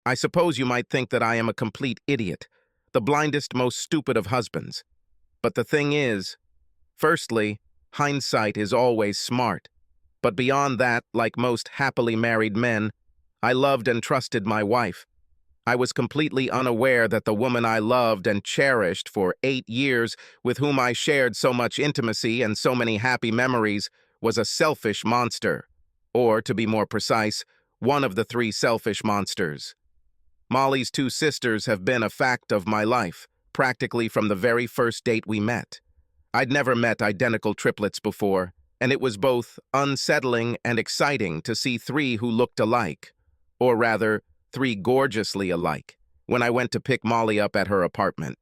I suppose you might think that I am a complete idiot, the blindest, most stupid of husbands. But the thing is, firstly, hindsight is always smart. But beyond that, like most happily married men, I loved and trusted my wife. I was completely unaware that the woman I loved and cherished for 8 years, with whom I shared so much intimacy and so many happy memories, was a selfish monster. Or, to be more precise, one of the 3 selfish monsters. Molly's 2 sisters have been a fact of my life, practically from the very first date we met. I'd never met identical triplets before, and it was both unsettling and exciting to see 3 who looked alike, or rather, 3 gorgeously alike, when I went to pick Molly up at her apartment.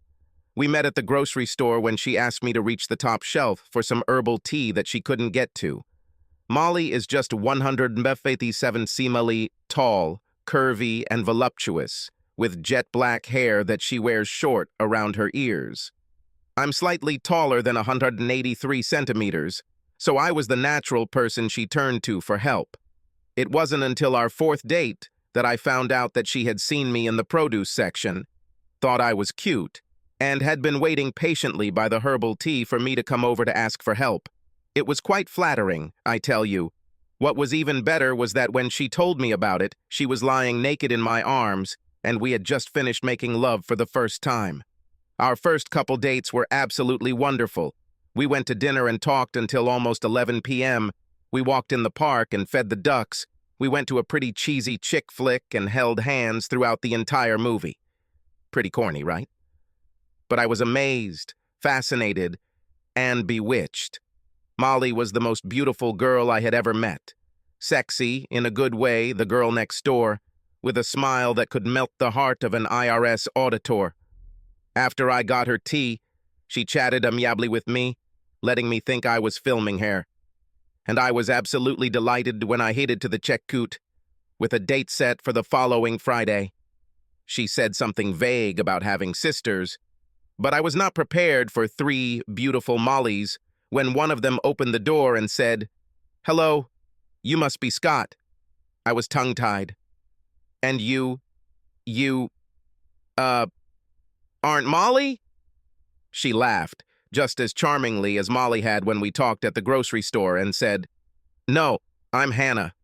We met at the grocery store when she asked me to reach the top shelf for some herbal tea that she couldn't get to. Molly is just 157 cm tall, curvy, and voluptuous, with jet black hair that she wears short around her ears. I'm slightly taller than 183 centimeters, so I was the natural person she turned to for help. It wasn't until our 4th date that I found out that she had seen me in the produce section, thought I was cute, and had been waiting patiently by the herbal tea for me to come over to ask for help. It was quite flattering, I tell you. What was even better was that when she told me about it, she was lying naked in my arms, and we had just finished making love for the first time. Our first couple dates were absolutely wonderful. We went to dinner and talked until almost 11 p.m. We walked in the park and fed the ducks. We went to a pretty cheesy chick flick and held hands throughout the entire movie. Pretty corny, right? But I was amazed, fascinated, and bewitched. Molly was the most beautiful girl I had ever met. Sexy, in a good way, the girl next door, with a smile that could melt the heart of an IRS auditor. After I got her tea, she chatted amiably with me, letting me think I was filming her. And I was absolutely delighted when I headed to the checkout, with a date set for the following Friday. She said something vague about having sisters, but I was not prepared for 3 beautiful Mollys when one of them opened the door and said, "Hello, you must be Scott." I was tongue-tied. "And you, aren't Molly?" She laughed, just as charmingly as Molly had when we talked at the grocery store, and said, "No, I'm Hannah.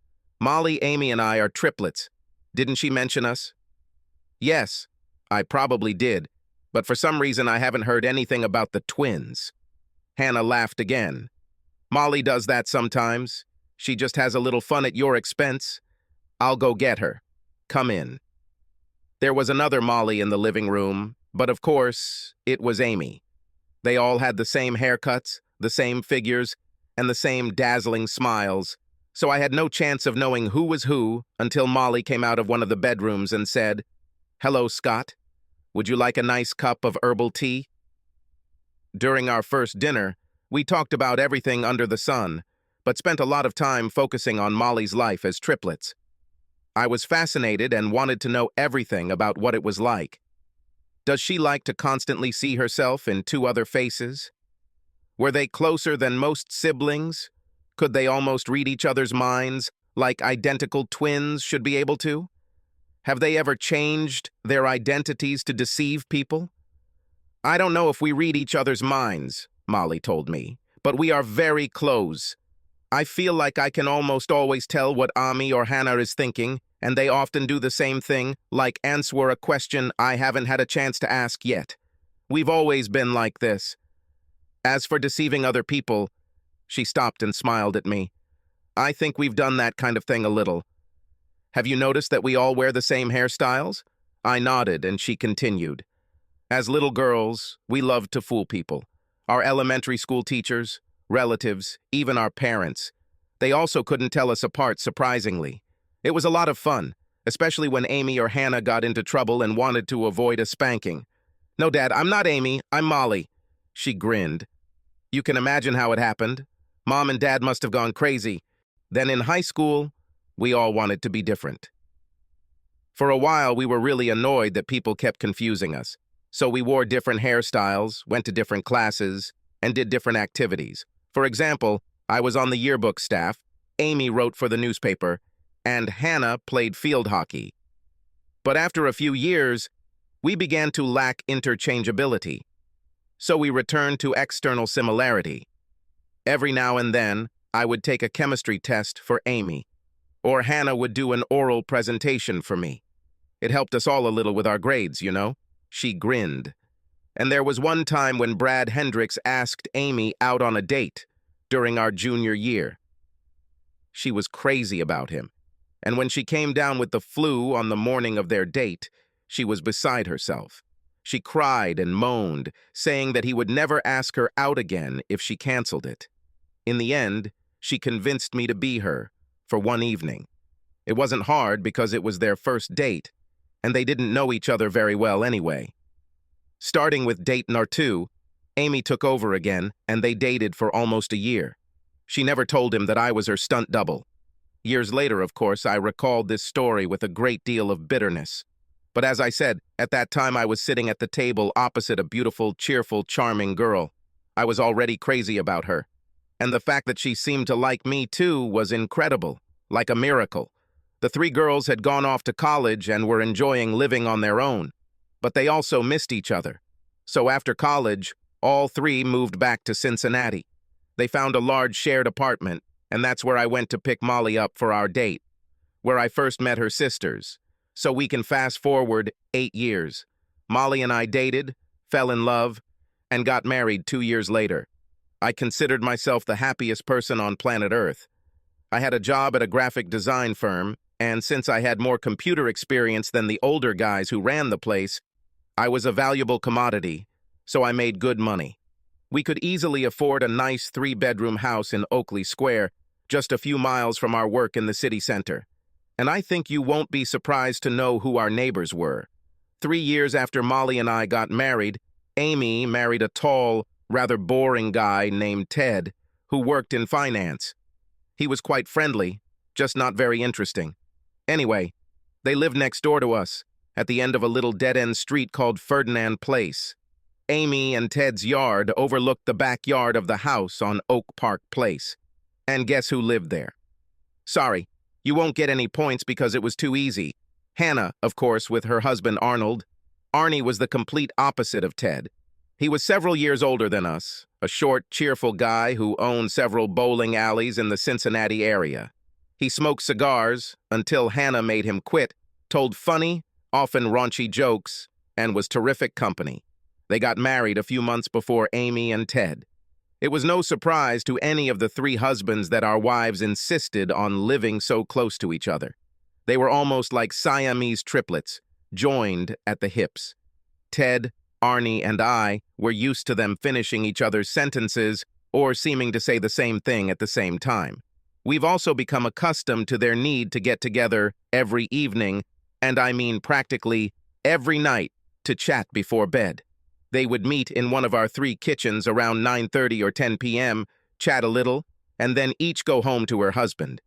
Molly, Amy, and I are triplets. Didn't she mention us?" "Yes, I probably did, but for some reason I haven't heard anything about the twins." Hannah laughed again. "Molly does that sometimes. She just has a little fun at your expense. I'll go get her. Come in." There was another Molly in the living room, but of course, it was Amy. They all had the same haircuts, the same figures, and the same dazzling smiles, so I had no chance of knowing who was who until Molly came out of one of the bedrooms and said, "Hello, Scott. Would you like a nice cup of herbal tea?" During our first dinner, we talked about everything under the sun, but spent a lot of time focusing on Molly's life as triplets. I was fascinated and wanted to know everything about what it was like. Does she like to constantly see herself in 2 other faces? Were they closer than most siblings? Could they almost read each other's minds, like identical twins should be able to? Have they ever changed their identities to deceive people? "I don't know if we read each other's minds," Molly told me, "but we are very close. I feel like I can almost always tell what Ami or Hannah is thinking, and they often do the same thing, like answer a question I haven't had a chance to ask yet. We've always been like this. As for deceiving other people," she stopped and smiled at me, "I think we've done that kind of thing a little. Have you noticed that we all wear the same hairstyles?" I nodded, and she continued. "As little girls, we loved to fool people. Our elementary school teachers, relatives, even our parents. They also couldn't tell us apart, surprisingly. It was a lot of fun, especially when Amy or Hannah got into trouble and wanted to avoid a spanking. "No, Dad, I'm not Amy, I'm Molly." She grinned. You can imagine how it happened. Mom and Dad must have gone crazy. Then in high school, we all wanted to be different. For a while, we were really annoyed that people kept confusing us. So we wore different hairstyles, went to different classes, and did different activities. For example, I was on the yearbook staff, Amy wrote for the newspaper, and Hannah played field hockey. But after a few years, we began to lack interchangeability, so we returned to external similarity. Every now and then, I would take a chemistry test for Amy, or Hannah would do an oral presentation for me. It helped us all a little with our grades, you know. She grinned. And there was one time when Brad Hendricks asked Amy out on a date during our junior year. She was crazy about him, and when she came down with the flu on the morning of their date, she was beside herself. She cried and moaned, saying that he would never ask her out again if she canceled it. In the end, she convinced me to be her for one evening. It wasn't hard because it was their first date, and they didn't know each other very well anyway. Starting with date number 2, Amy took over again, and they dated for almost a year. She never told him that I was her stunt double. Years later, of course, I recalled this story with a great deal of bitterness. But as I said, at that time I was sitting at the table opposite a beautiful, cheerful, charming girl. I was already crazy about her. And the fact that she seemed to like me too was incredible, like a miracle. The 3 girls had gone off to college and were enjoying living on their own. But they also missed each other. So after college, all 3 moved back to Cincinnati. They found a large shared apartment, and that's where I went to pick Molly up for our date, where I first met her sisters. So we can fast forward 8 years. Molly and I dated, fell in love, and got married 2 years later. I considered myself the happiest person on planet Earth. I had a job at a graphic design firm, and since I had more computer experience than the older guys who ran the place, I was a valuable commodity, so I made good money. We could easily afford a nice 3-bedroom house in Oakley Square, just a few miles from our work in the city center. And I think you won't be surprised to know who our neighbors were. 3 years after Molly and I got married, Amy married a tall, rather boring guy named Ted, who worked in finance. He was quite friendly, just not very interesting. Anyway, they lived next door to us, at the end of a little dead-end street called Ferdinand Place. Amy and Ted's yard overlooked the backyard of the house on Oak Park Place. And guess who lived there? Sorry, you won't get any points because it was too easy. Hannah, of course, with her husband Arnold. Arnie was the complete opposite of Ted. He was several years older than us, a short, cheerful guy who owned several bowling alleys in the Cincinnati area. He smoked cigars until Hannah made him quit, told funny, often raunchy jokes, and was terrific company. They got married a few months before Amy and Ted. It was no surprise to any of the 3 husbands that our wives insisted on living so close to each other. They were almost like Siamese triplets, joined at the hips. Ted, Arnie, and I were used to them finishing each other's sentences or seeming to say the same thing at the same time. We've also become accustomed to their need to get together every evening, and I mean practically every night, to chat before bed. They would meet in one of our 3 kitchens around 9:30 or 10 p.m., chat a little, and then each go home to her husband.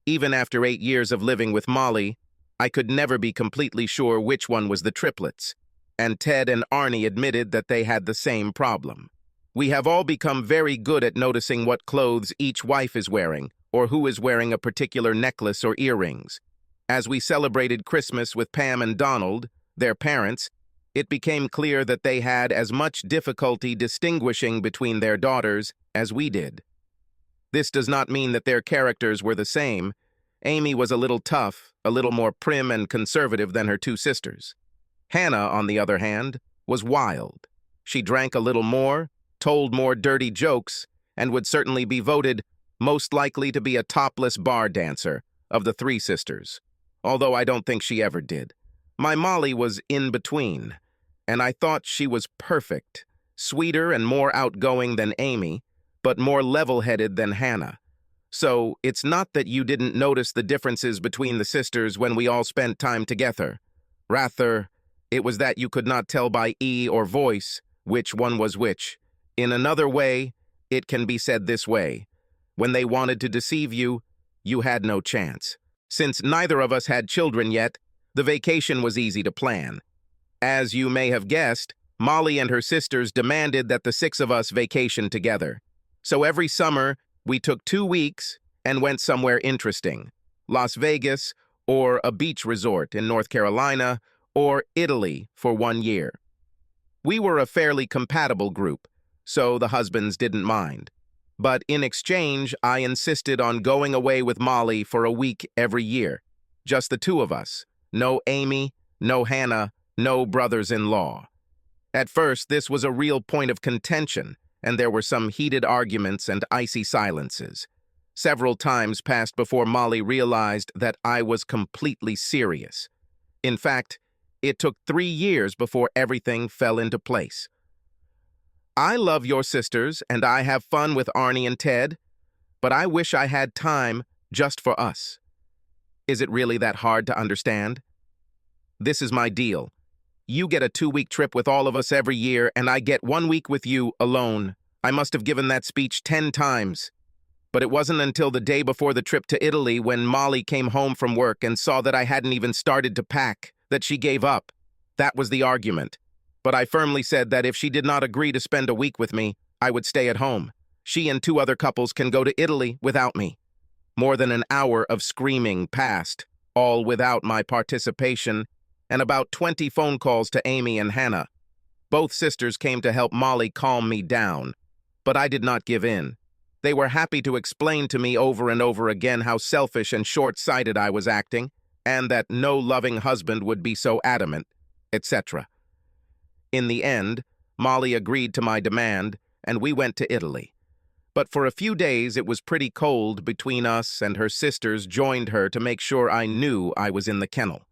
Even after 8 years of living with Molly, I could never be completely sure which one was the triplets, and Ted and Arnie admitted that they had the same problem. We have all become very good at noticing what clothes each wife is wearing, or who is wearing a particular necklace or earrings. As we celebrated Christmas with Pam and Donald, their parents, it became clear that they had as much difficulty distinguishing between their daughters as we did. This does not mean that their characters were the same. Amy was a little tough, a little more prim and conservative than her 2 sisters. Hannah, on the other hand, was wild. She drank a little more, told more dirty jokes, and would certainly be voted most likely to be a topless bar dancer of the 3 sisters, although I don't think she ever did. My Molly was in between, and I thought she was perfect, sweeter and more outgoing than Amy, but more level-headed than Hannah. So it's not that you didn't notice the differences between the sisters when we all spent time together. Rather, it was that you could not tell by or voice which one was which. In another way, it can be said this way. When they wanted to deceive you, you had no chance. Since neither of us had children yet, the vacation was easy to plan. As you may have guessed, Molly and her sisters demanded that the 6 of us vacation together. So every summer, we took 2 weeks and went somewhere interesting. Las Vegas or a beach resort in North Carolina, or Italy for 1 year. We were a fairly compatible group, so the husbands didn't mind. But in exchange, I insisted on going away with Molly for a week every year. Just the two of us. No Amy, no Hannah, no brothers-in-law. At first, this was a real point of contention, and there were some heated arguments and icy silences. Several times passed before Molly realized that I was completely serious. In fact, it took 3 years before everything fell into place. I love your sisters, and I have fun with Arnie and Ted, but I wish I had time just for us. Is it really that hard to understand? This is my deal. You get a 2-week trip with all of us every year, and I get 1 week with you alone. I must have given that speech 10 times. But it wasn't until the day before the trip to Italy, when Molly came home from work and saw that I hadn't even started to pack, that she gave up. That was the argument. But I firmly said that if she did not agree to spend a week with me, I would stay at home. She and 2 other couples can go to Italy without me. More than an hour of screaming passed, all without my participation, and about 20 phone calls to Amy and Hannah. Both sisters came to help Molly calm me down, but I did not give in. They were happy to explain to me over and over again how selfish and short-sighted I was acting, and that no loving husband would be so adamant, etc. In the end, Molly agreed to my demand, and we went to Italy. But for a few days it was pretty cold between us, and her sisters joined her to make sure I knew I was in the kennel.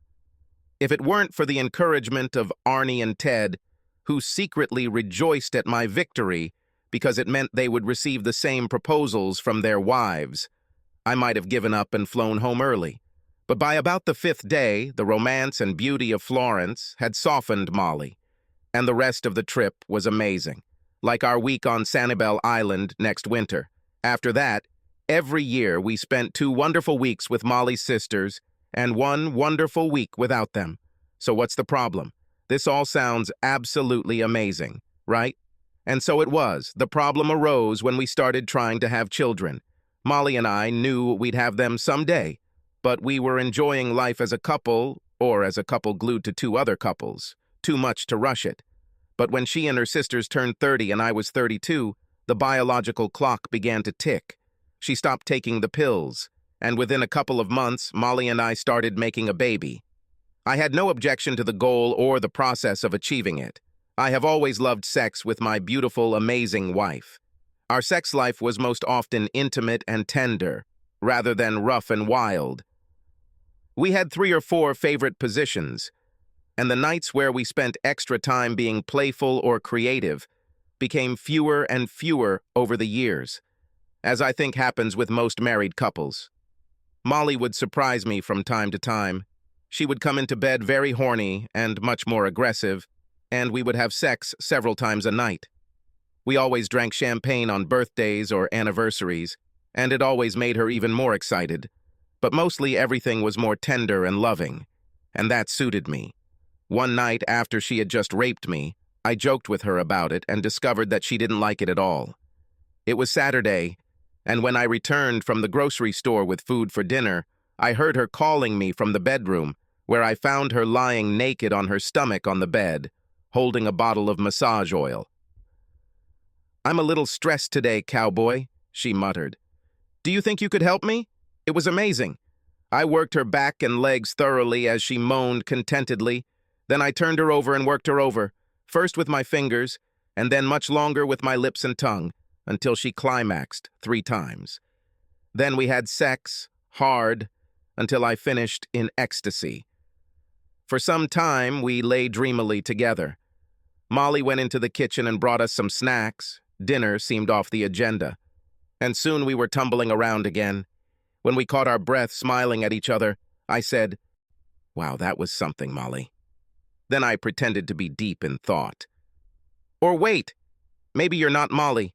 If it weren't for the encouragement of Arnie and Ted, who secretly rejoiced at my victory because it meant they would receive the same proposals from their wives, I might have given up and flown home early. But by about the 5th day, the romance and beauty of Florence had softened Molly, and the rest of the trip was amazing, like our week on Sanibel Island next winter. After that, every year we spent 2 wonderful weeks with Molly's sisters and 1 wonderful week without them. So what's the problem? This all sounds absolutely amazing, right? And so it was. The problem arose when we started trying to have children. Molly and I knew we'd have them someday, but we were enjoying life as a couple, or as a couple glued to 2 other couples. Too much to rush it. But when she and her sisters turned 30 and I was 32, the biological clock began to tick. She stopped taking the pills, and within a couple of months, Molly and I started making a baby. I had no objection to the goal or the process of achieving it. I have always loved sex with my beautiful, amazing wife. Our sex life was most often intimate and tender, rather than rough and wild. We had 3 or 4 favorite positions, and the nights where we spent extra time being playful or creative became fewer and fewer over the years, as I think happens with most married couples. Molly would surprise me from time to time. She would come into bed very horny and much more aggressive, and we would have sex several times a night. We always drank champagne on birthdays or anniversaries, and it always made her even more excited. But mostly everything was more tender and loving, and that suited me. One night after she had just raped me, I joked with her about it and discovered that she didn't like it at all. It was Saturday, and when I returned from the grocery store with food for dinner, I heard her calling me from the bedroom, where I found her lying naked on her stomach on the bed, holding a bottle of massage oil. "I'm a little stressed today, cowboy," she muttered. "Do you think you could help me?" It was amazing. I worked her back and legs thoroughly as she moaned contentedly. Then I turned her over and worked her over, first with my fingers, and then much longer with my lips and tongue, until she climaxed 3 times. Then we had sex, hard, until I finished in ecstasy. For some time, we lay dreamily together. Molly went into the kitchen and brought us some snacks. Dinner seemed off the agenda. And soon we were tumbling around again. When we caught our breath smiling at each other, I said, "Wow, that was something, Molly." Then I pretended to be deep in thought. Or wait, maybe you're not Molly.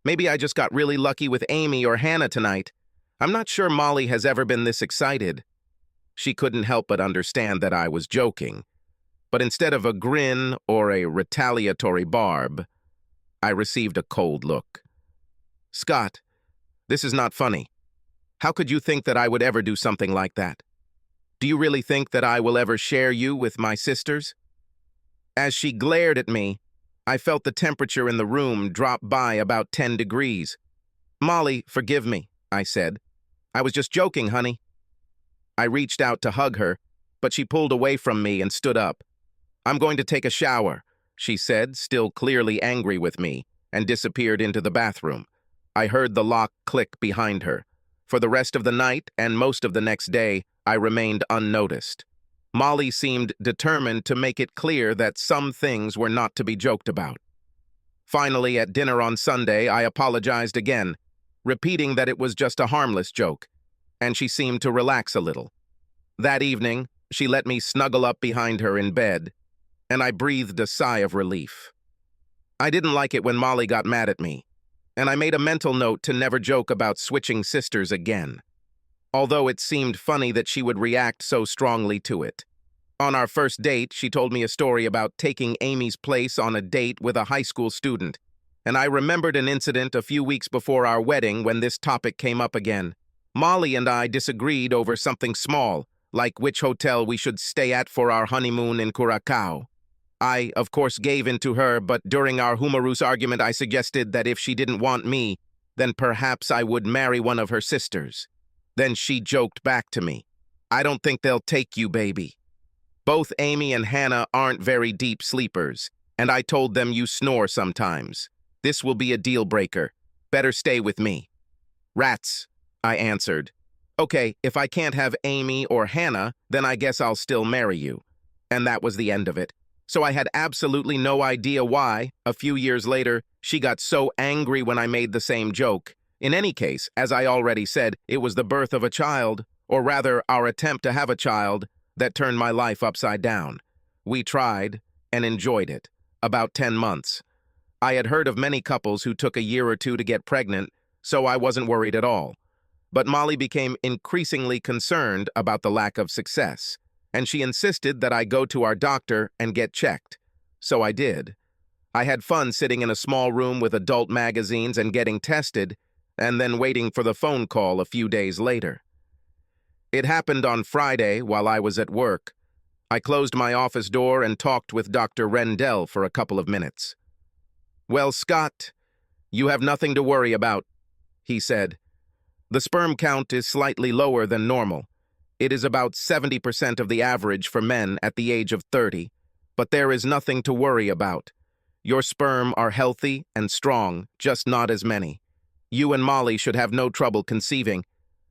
Maybe I just got really lucky with Amy or Hannah tonight. I'm not sure Molly has ever been this excited. She couldn't help but understand that I was joking. But instead of a grin or a retaliatory barb, I received a cold look. "Scott, this is not funny. How could you think that I would ever do something like that?" Do you really think that I will ever share you with my sisters?" As she glared at me, I felt the temperature in the room drop by about 10 degrees. "Molly, forgive me," I said. "I was just joking, honey." I reached out to hug her, but she pulled away from me and stood up. "I'm going to take a shower," she said, still clearly angry with me, and disappeared into the bathroom. I heard the lock click behind her. For the rest of the night and most of the next day, I remained unnoticed. Molly seemed determined to make it clear that some things were not to be joked about. Finally, at dinner on Sunday, I apologized again, repeating that it was just a harmless joke, and she seemed to relax a little. That evening, she let me snuggle up behind her in bed, and I breathed a sigh of relief. I didn't like it when Molly got mad at me, and I made a mental note to never joke about switching sisters again, although it seemed funny that she would react so strongly to it. On our first date, she told me a story about taking Amy's place on a date with a high school student, and I remembered an incident a few weeks before our wedding when this topic came up again. Molly and I disagreed over something small, like which hotel we should stay at for our honeymoon in Curacao. I, of course, gave in to her, but during our humorous argument I suggested that if she didn't want me, then perhaps I would marry one of her sisters. Then she joked back to me, "I don't think they'll take you, baby. Both Amy and Hannah aren't very deep sleepers, and I told them you snore sometimes. This will be a deal breaker. Better stay with me." "Rats," I answered. "Okay, if I can't have Amy or Hannah, then I guess I'll still marry you." And that was the end of it. So I had absolutely no idea why, a few years later, she got so angry when I made the same joke. In any case, as I already said, it was the birth of a child, or rather our attempt to have a child, that turned my life upside down. We tried and enjoyed it. About 10 months. I had heard of many couples who took a year or two to get pregnant, so I wasn't worried at all. But Molly became increasingly concerned about the lack of success, and she insisted that I go to our doctor and get checked. So I did. I had fun sitting in a small room with adult magazines and getting tested, and then waiting for the phone call a few days later. It happened on Friday while I was at work. I closed my office door and talked with Dr. Rendell for a couple of minutes. "Well, Scott, you have nothing to worry about," he said. "The sperm count is slightly lower than normal. It is about 70% of the average for men at the age of 30, but there is nothing to worry about. Your sperm are healthy and strong, just not as many. You and Molly should have no trouble conceiving,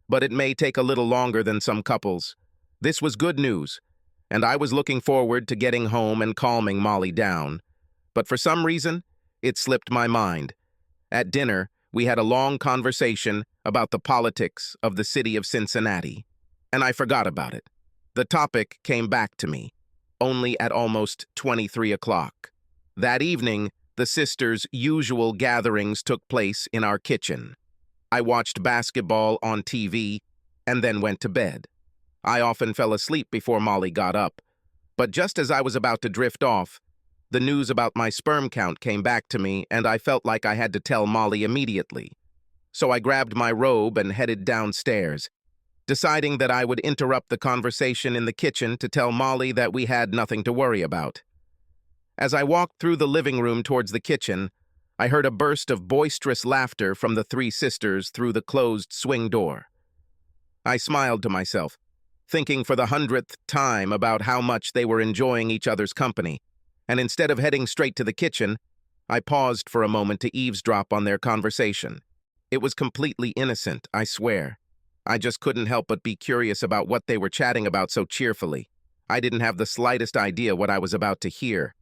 but it may take a little longer than some couples." This was good news, and I was looking forward to getting home and calming Molly down. But for some reason, it slipped my mind. At dinner, we had a long conversation about the politics of the city of Cincinnati, and I forgot about it. The topic came back to me, only at almost 23 o'clock. That evening, the sisters' usual gatherings took place in our kitchen. I watched basketball on TV and then went to bed. I often fell asleep before Molly got up, but just as I was about to drift off, the news about my sperm count came back to me, and I felt like I had to tell Molly immediately. So I grabbed my robe and headed downstairs, deciding that I would interrupt the conversation in the kitchen to tell Molly that we had nothing to worry about. As I walked through the living room towards the kitchen, I heard a burst of boisterous laughter from the three sisters through the closed swing door. I smiled to myself, thinking for the 100th time about how much they were enjoying each other's company, and instead of heading straight to the kitchen, I paused for a moment to eavesdrop on their conversation. It was completely innocent, I swear. I just couldn't help but be curious about what they were chatting about so cheerfully. I didn't have the slightest idea what I was about to hear.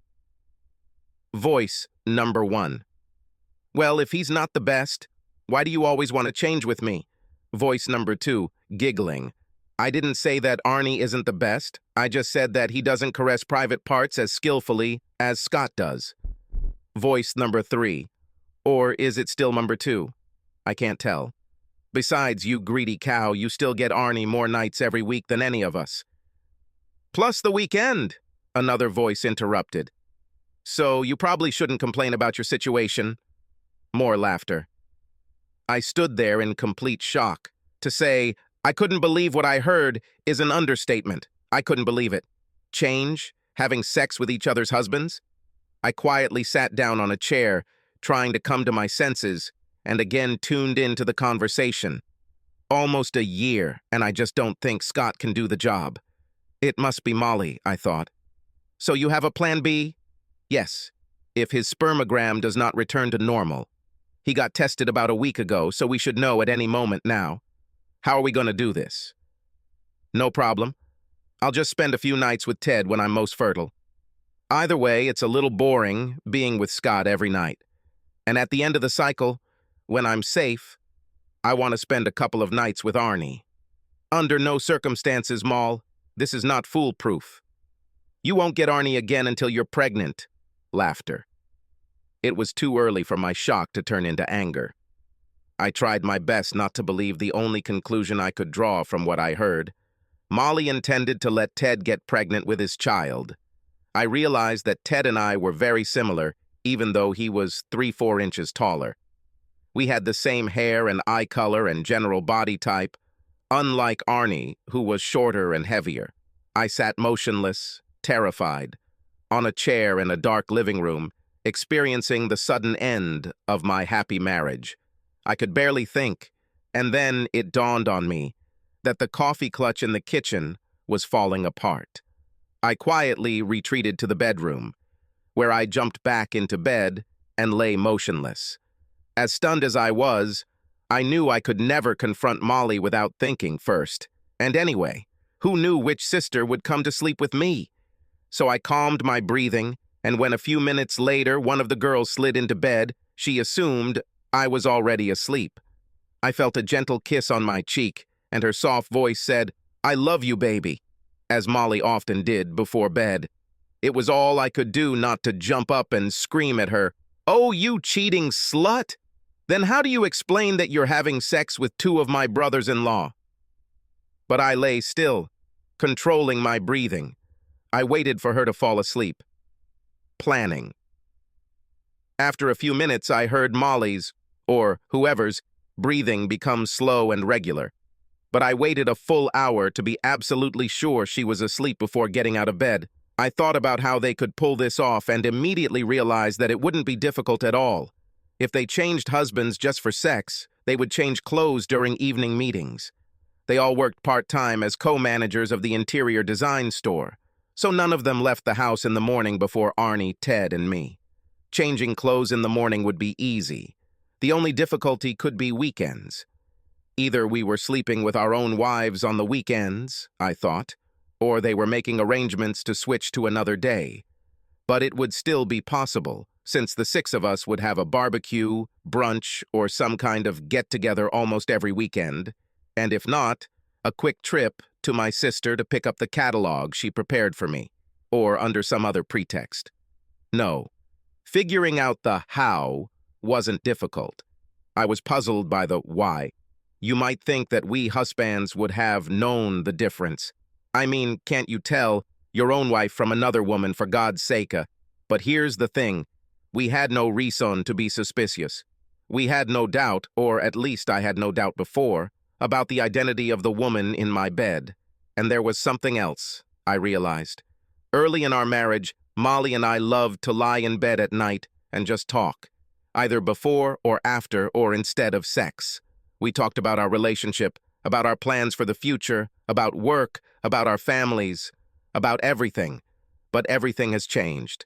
Voice number 1. "Well, if he's not the best, why do you always want to change with me?" Voice number 2, giggling. "I didn't say that Arnie isn't the best. I just said that he doesn't caress private parts as skillfully as Scott does." Voice number 3. Or is it still number 2? I can't tell. "Besides, you greedy cow, you still get Arnie more nights every week than any of us." "Plus the weekend," another voice interrupted. "So you probably shouldn't complain about your situation." More laughter. I stood there in complete shock. To say, I couldn't believe what I heard is an understatement. I couldn't believe it. Change? Having sex with each other's husbands? I quietly sat down on a chair, trying to come to my senses, and again tuned into the conversation. Almost a year, and I just don't think Scott can do the job. It must be Molly, I thought. So you have a plan B? Yes, if his spermogram does not return to normal. He got tested about a week ago, so we should know at any moment now. How are we going to do this? No problem. I'll just spend a few nights with Ted when I'm most fertile. Either way, it's a little boring being with Scott every night. And at the end of the cycle, when I'm safe, I want to spend a couple of nights with Arnie. Under no circumstances, Maul. This is not foolproof. You won't get Arnie again until you're pregnant. Laughter. It was too early for my shock to turn into anger. I tried my best not to believe the only conclusion I could draw from what I heard. Molly intended to let Ted get pregnant with his child. I realized that Ted and I were very similar, even though he was 3-4 inches taller. We had the same hair and eye color and general body type, unlike Arnie, who was shorter and heavier. I sat motionless, terrified, on a chair in a dark living room, experiencing the sudden end of my happy marriage. I could barely think, and then it dawned on me that the coffee clutch in the kitchen was falling apart. I quietly retreated to the bedroom, where I jumped back into bed and lay motionless. As stunned as I was, I knew I could never confront Molly without thinking first. And anyway, who knew which sister would come to sleep with me? So I calmed my breathing, and when a few minutes later one of the girls slid into bed, she assumed I was already asleep. I felt a gentle kiss on my cheek, and her soft voice said, "I love you, baby," as Molly often did before bed. It was all I could do not to jump up and scream at her, "Oh, you cheating slut! Then how do you explain that you're having sex with 2 of my brothers-in-law?" But I lay still, controlling my breathing. I waited for her to fall asleep. Planning. After a few minutes, I heard Molly's, or whoever's, breathing become slow and regular. But I waited a full hour to be absolutely sure she was asleep before getting out of bed. I thought about how they could pull this off and immediately realized that it wouldn't be difficult at all. If they changed husbands just for sex, they would change clothes during evening meetings. They all worked part-time as co-managers of the interior design store, so none of them left the house in the morning before Arnie, Ted, and me. Changing clothes in the morning would be easy. The only difficulty could be weekends. Either we were sleeping with our own wives on the weekends, I thought, or they were making arrangements to switch to another day. But it would still be possible, since the 6 of us would have a barbecue, brunch, or some kind of get-together almost every weekend, and if not, a quick trip to my sister to pick up the catalog she prepared for me, or under some other pretext. No, figuring out the how wasn't difficult. I was puzzled by the why. You might think that we husbands would have known the difference. I mean, can't you tell your own wife from another woman, for God's sake? But here's the thing. We had no reason to be suspicious. We had no doubt, or at least I had no doubt before, about the identity of the woman in my bed. And there was something else, I realized. Early in our marriage, Molly and I loved to lie in bed at night and just talk, either before or after or instead of sex. We talked about our relationship, about our plans for the future, about work, about our families, about everything. But everything has changed.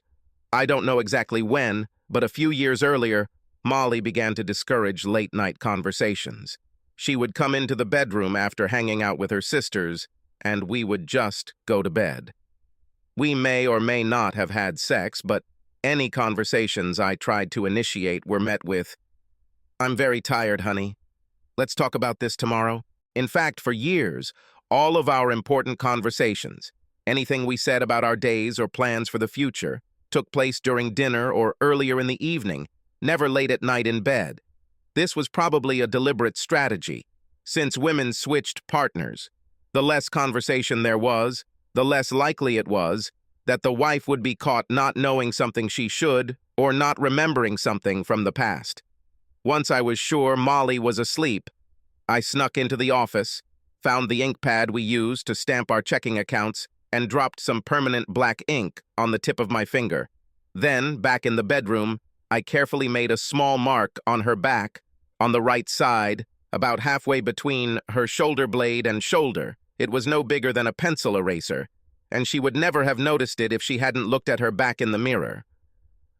I don't know exactly when, but a few years earlier, Molly began to discourage late-night conversations. She would come into the bedroom after hanging out with her sisters, and we would just go to bed. We may or may not have had sex, but any conversations I tried to initiate were met with, "I'm very tired, honey. Let's talk about this tomorrow." In fact, for years, all of our important conversations, anything we said about our days or plans for the future, took place during dinner or earlier in the evening, never late at night in bed. This was probably a deliberate strategy. Since women switched partners, the less conversation there was, the less likely it was that the wife would be caught not knowing something she should or not remembering something from the past. Once I was sure Molly was asleep, I snuck into the office, found the ink pad we used to stamp our checking accounts, and dropped some permanent black ink on the tip of my finger. Then, back in the bedroom, I carefully made a small mark on her back, on the right side, about halfway between her shoulder blade and shoulder. It was no bigger than a pencil eraser, and she would never have noticed it if she hadn't looked at her back in the mirror.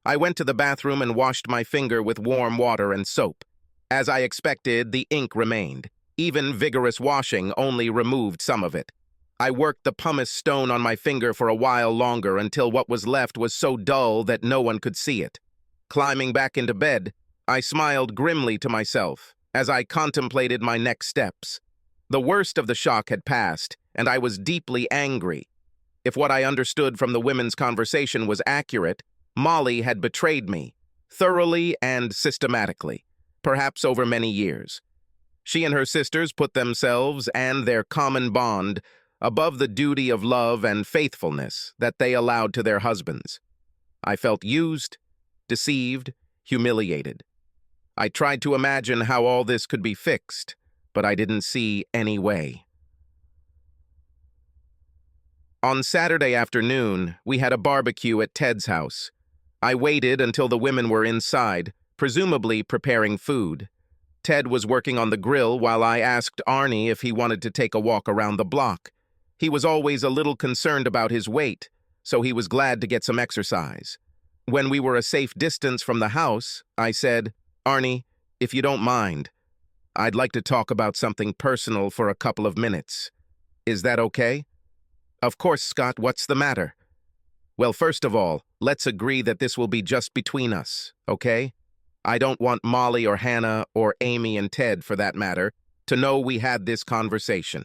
I went to the bathroom and washed my finger with warm water and soap. As I expected, the ink remained. Even vigorous washing only removed some of it. I worked the pumice stone on my finger for a while longer until what was left was so dull that no one could see it. Climbing back into bed, I smiled grimly to myself as I contemplated my next steps. The worst of the shock had passed, and I was deeply angry. If what I understood from the women's conversation was accurate, Molly had betrayed me, thoroughly and systematically, perhaps over many years. She and her sisters put themselves and their common bond above the duty of love and faithfulness that they allowed to their husbands. I felt used, deceived, humiliated. I tried to imagine how all this could be fixed, but I didn't see any way. On Saturday afternoon, we had a barbecue at Ted's house. I waited until the women were inside, presumably preparing food. Ted was working on the grill while I asked Arnie if he wanted to take a walk around the block. He was always a little concerned about his weight, so he was glad to get some exercise. When we were a safe distance from the house, I said, "Arnie, if you don't mind, I'd like to talk about something personal for a couple of minutes. Is that okay?" "Of course, Scott, what's the matter?" "Well, first of all, let's agree that this will be just between us, okay? I don't want Molly or Hannah or Amy and Ted, for that matter, to know we had this conversation.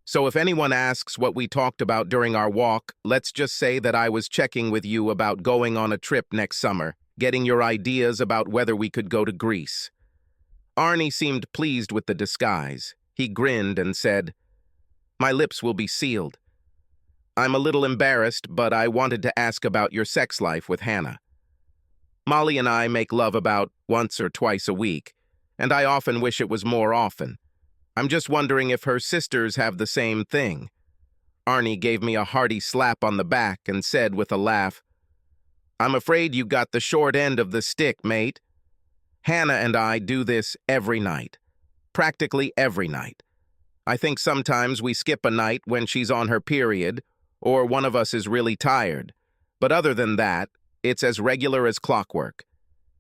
So if anyone asks what we talked about during our walk, let's just say that I was checking with you about going on a trip next summer, getting your ideas about whether we could go to Greece." Arnie seemed pleased with the disguise. He grinned and said, "My lips will be sealed. I'm a little embarrassed, but I wanted to ask about your sex life with Hannah. Molly and I make love about once or twice a week, and I often wish it was more often. I'm just wondering if her sisters have the same thing." Arnie gave me a hearty slap on the back and said with a laugh, "I'm afraid you got the short end of the stick, mate. Hannah and I do this every night. Practically every night. I think sometimes we skip a night when she's on her period, or one of us is really tired. But other than that, it's as regular as clockwork."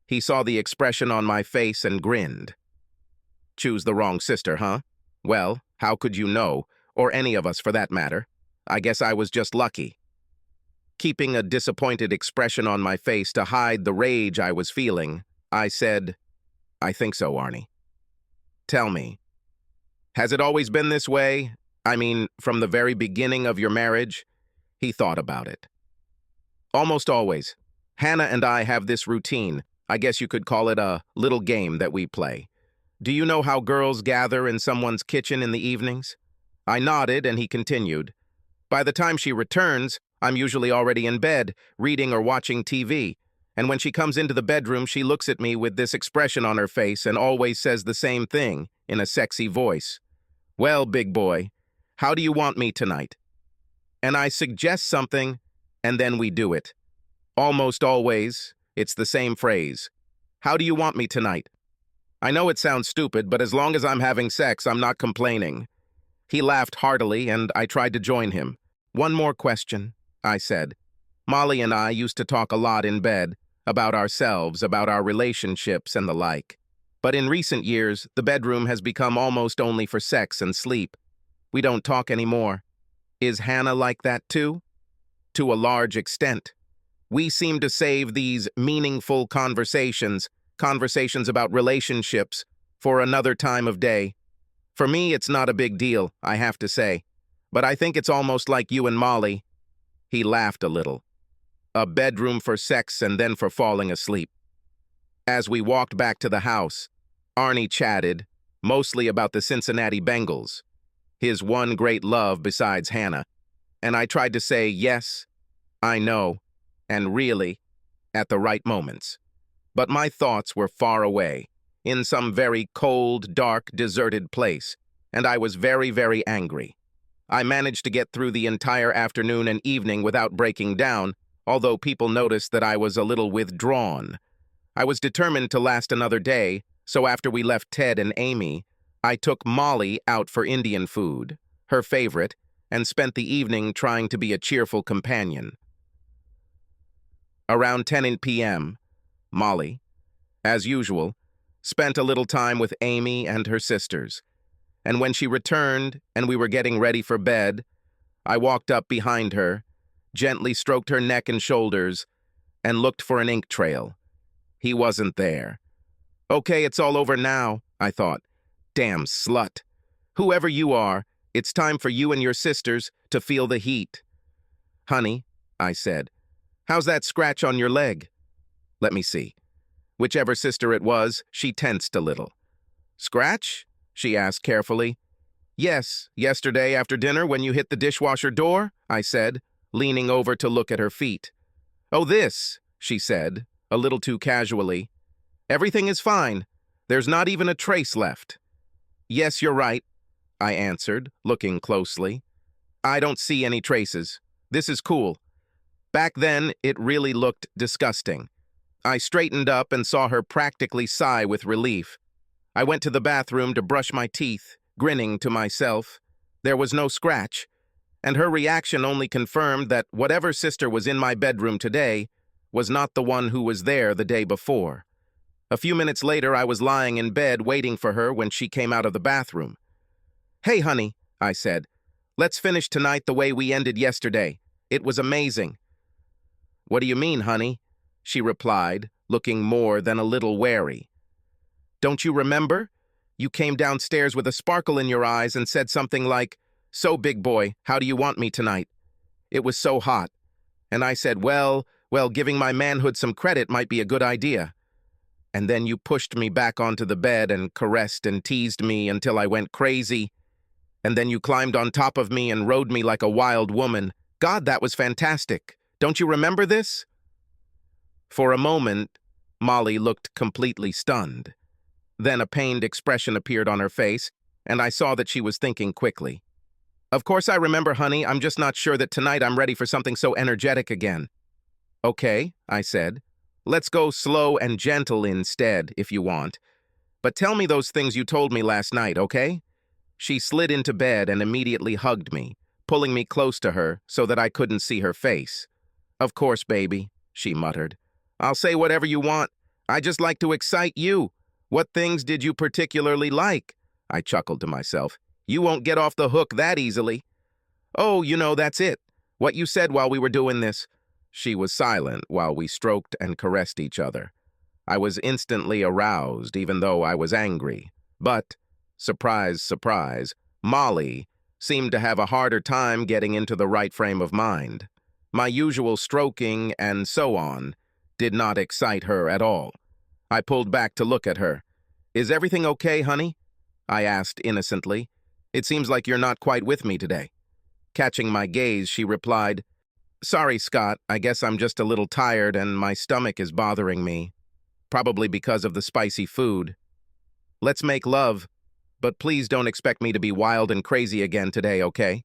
He saw the expression on my face and grinned. "Choose the wrong sister, huh? Well, how could you know, or any of us for that matter? I guess I was just lucky." Keeping a disappointed expression on my face to hide the rage I was feeling, I said, "I think so, Arnie." "Tell me, has it always been this way? I mean, from the very beginning of your marriage?" He thought about it. "Almost always. Hannah and I have this routine. I guess you could call it a little game that we play. Do you know how girls gather in someone's kitchen in the evenings?" I nodded, and he continued, "By the time she returns, I'm usually already in bed, reading or watching TV. And when she comes into the bedroom, she looks at me with this expression on her face and always says the same thing in a sexy voice. 'Well, big boy, how do you want me tonight?' And I suggest something, and then we do it. Almost always, it's the same phrase. 'How do you want me tonight?' I know it sounds stupid, but as long as I'm having sex, I'm not complaining." He laughed heartily, and I tried to join him. "One more question," I said. "Molly and I used to talk a lot in bed, about ourselves, about our relationships, and the like. But in recent years, the bedroom has become almost only for sex and sleep. We don't talk anymore. Is Hannah like that too?" "To a large extent. We seem to save these meaningful conversations about relationships, for another time of day. For me, it's not a big deal, I have to say. But I think it's almost like you and Molly." He laughed a little. "A bedroom for sex and then for falling asleep." As we walked back to the house, Arnie chatted, mostly about the Cincinnati Bengals, his one great love besides Hannah. And I tried to say yes, I know, and really, at the right moments. But my thoughts were far away, in some very cold, dark, deserted place, and I was very, very angry. I managed to get through the entire afternoon and evening without breaking down, although people noticed that I was a little withdrawn. I was determined to last another day, so after we left Ted and Amy, I took Molly out for Indian food, her favorite, and spent the evening trying to be a cheerful companion. Around 10 p.m., Molly, as usual, spent a little time with Amy and her sisters, and when she returned and we were getting ready for bed, I walked up behind her, gently stroked her neck and shoulders, and looked for an ink trail. He wasn't there. Okay, it's all over now, I thought. Damn slut. Whoever you are, it's time for you and your sisters to feel the heat. Honey, I said, how's that scratch on your leg? Let me see. Whichever sister it was, she tensed a little. Scratch? She asked carefully. Yes, yesterday after dinner when you hit the dishwasher door, I said, leaning over to look at her feet. Oh, this, she said, a little too casually. Everything is fine. There's not even a trace left. Yes, you're right, I answered, looking closely. I don't see any traces. This is cool. Back then, it really looked disgusting. I straightened up and saw her practically sigh with relief. I went to the bathroom to brush my teeth, grinning to myself. There was no scratch, and her reaction only confirmed that whatever sister was in my bedroom today was not the one who was there the day before. A few minutes later, I was lying in bed waiting for her when she came out of the bathroom. Hey, honey, I said, let's finish tonight the way we ended yesterday. It was amazing. What do you mean, honey? She replied, looking more than a little wary. Don't you remember? You came downstairs with a sparkle in your eyes and said something like, so big boy, how do you want me tonight? It was so hot. And I said, well, giving my manhood some credit might be a good idea. And then you pushed me back onto the bed and caressed and teased me until I went crazy. And then you climbed on top of me and rode me like a wild woman. God, that was fantastic. Don't you remember this? For a moment, Molly looked completely stunned. Then a pained expression appeared on her face, and I saw that she was thinking quickly. Of course I remember, honey. I'm just not sure that tonight I'm ready for something so energetic again. Okay, I said. Let's go slow and gentle instead, if you want. But tell me those things you told me last night, okay? She slid into bed and immediately hugged me, pulling me close to her so that I couldn't see her face. Of course, baby, she muttered. I'll say whatever you want. I just like to excite you. What things did you particularly like? I chuckled to myself. You won't get off the hook that easily. Oh, that's it. What you said while we were doing this. She was silent while we stroked and caressed each other. I was instantly aroused, even though I was angry. But, surprise, surprise, Molly seemed to have a harder time getting into the right frame of mind. My usual stroking and so on did not excite her at all. I pulled back to look at her. Is everything okay, honey? I asked innocently. It seems like you're not quite with me today. Catching my gaze, she replied, Sorry, Scott, I guess I'm just a little tired and my stomach is bothering me. Probably because of the spicy food. Let's make love, but please don't expect me to be wild and crazy again today, okay?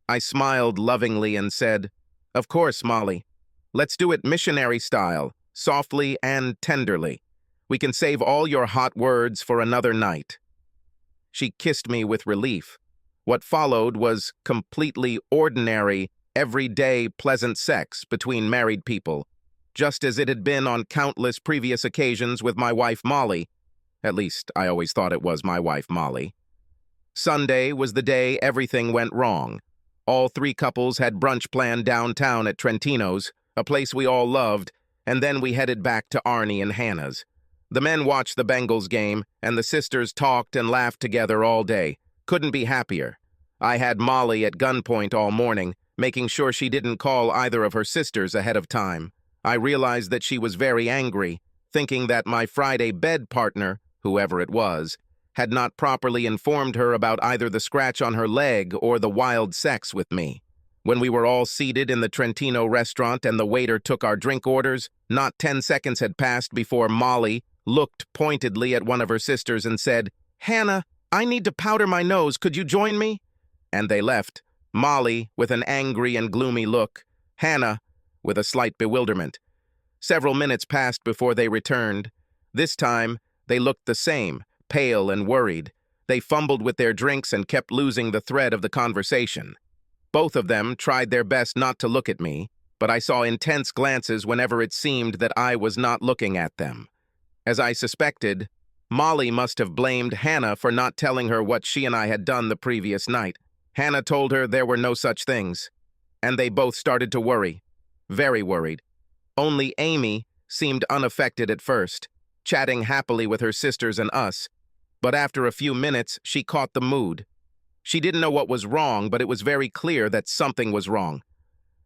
I smiled lovingly and said, Of course, Molly. Let's do it missionary style, softly and tenderly. We can save all your hot words for another night. She kissed me with relief. What followed was completely ordinary, everyday, pleasant sex between married people, just as it had been on countless previous occasions with my wife Molly. At least, I always thought it was my wife Molly. Sunday was the day everything went wrong. All three couples had brunch planned downtown at Trentino's, a place we all loved, and then we headed back to Arnie and Hannah's. The men watched the Bengals game, and the sisters talked and laughed together all day. Couldn't be happier. I had Molly at gunpoint all morning, making sure she didn't call either of her sisters ahead of time. I realized that she was very angry, thinking that my Friday bed partner, whoever it was, had not properly informed her about either the scratch on her leg or the wild sex with me. When we were all seated in the Trentino restaurant and the waiter took our drink orders, not 10 seconds had passed before Molly looked pointedly at one of her sisters and said, Hannah, I need to powder my nose. Could you join me? And they left, Molly with an angry and gloomy look, Hannah with a slight bewilderment. Several minutes passed before they returned. This time, they looked the same, pale and worried. They fumbled with their drinks and kept losing the thread of the conversation. Both of them tried their best not to look at me, but I saw intense glances whenever it seemed that I was not looking at them. As I suspected, Molly must have blamed Hannah for not telling her what she and I had done the previous night. Hannah told her there were no such things, and they both started to worry, very worried. Only Amy seemed unaffected at first, chatting happily with her sisters and us, but after a few minutes, she caught the mood. She didn't know what was wrong, but it was very clear that something was wrong.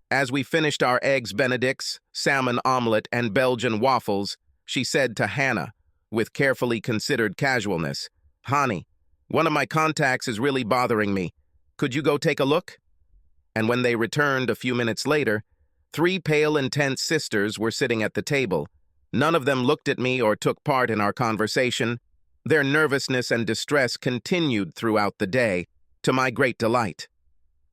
As we finished our eggs Benedicts, salmon omelet, and Belgian waffles, she said to Hannah, with carefully considered casualness, "Honey, one of my contacts is really bothering me. Could you go take a look?" And when they returned a few minutes later, 3 pale, intense sisters were sitting at the table. None of them looked at me or took part in our conversation. Their nervousness and distress continued throughout the day, to my great delight.